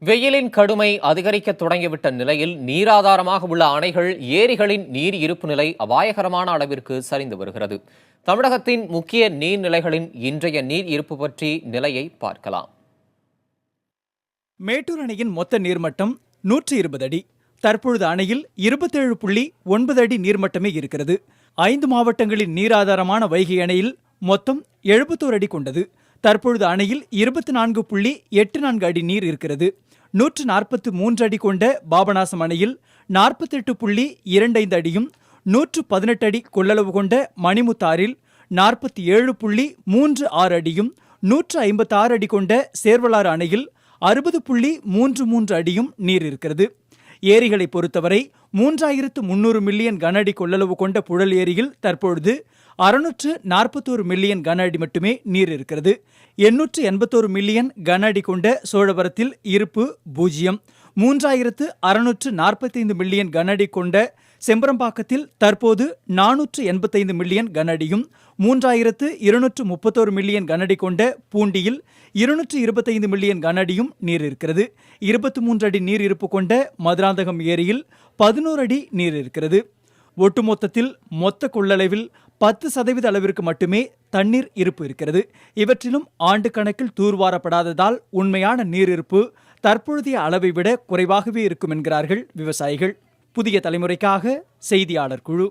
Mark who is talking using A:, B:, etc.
A: வெயிலின் கடுமை அதிகரிக்க தொடங்கிவிட்ட நிலையில் நீராதாரமாக உள்ள அணைகள், ஏரிகளின் நீர் இருப்பு நிலை அபாயகரமான அளவிற்கு சரிந்து வருகிறது. தமிழகத்தின் முக்கிய நீர்நிலைகளின் இன்றைய நீர் இருப்பு பற்றி நிலையை பார்க்கலாம்.
B: மேட்டூர் அணையின் மொத்த நீர்மட்டம் 120 அடி. தற்பொழுது அணையில் 27.9 அடி நீர்மட்டமே இருக்கிறது. 5 மாவட்டங்களின் நீராதாரமான வைகை அணையில் மொத்தம் 71 அடி கொண்டது. தற்பொழுது அணையில் 24.84 அடி நீர் இருக்கிறது. 143 அடி கொண்ட பாபநாசம் அணையில் 48.25 அடியும், 118 அடி கொள்ளளவு கொண்ட மணிமுத்தாறில் 47.36 அடியும், 156 அடி கொண்ட சேர்வலாறு அணையில் 60.33 அடியும் நீர் இருக்கிறது. ஏரிகளை பொறுத்தவரை 3300 மில்லியன் கன அடி கொள்ளளவு கொண்ட புழல் ஏரியில் தற்பொழுது 641 மில்லியன் கன அடி மட்டுமே நீர் இருக்கிறது. 881 மில்லியன் கன அடி கொண்ட சோழவரத்தில் இருப்பு 0. 3645 மில்லியன் கன அடி கொண்ட செம்பரம்பாக்கத்தில் தற்போது 485 மில்லியன் கன அடியும், 3231 மில்லியன் கன அடி கொண்ட பூண்டியில் 225 மில்லியன் கன அடியும் நீர் இருக்கிறது. 23 அடி நீர் இருப்பு கொண்ட மதுராந்தகம் ஏரியில் 11 அடி நீர் இருக்கிறது. ஒட்டுமொத்தத்தில் மொத்த கொள்ளளவில் 10% அளவிற்கு மட்டுமே தண்ணீர் இருப்பு இருக்கிறது. இவற்றிலும் ஆண்டு கணக்கில் தூர்வாரப்படாததால் உண்மையான நீர் இருப்பு தற்பொழுதைய அளவை விட குறைவாகவே இருக்கும் என்கிறார்கள் விவசாயிகள். புதிய தலைமுறைக்காக செய்தியாளர் குழு.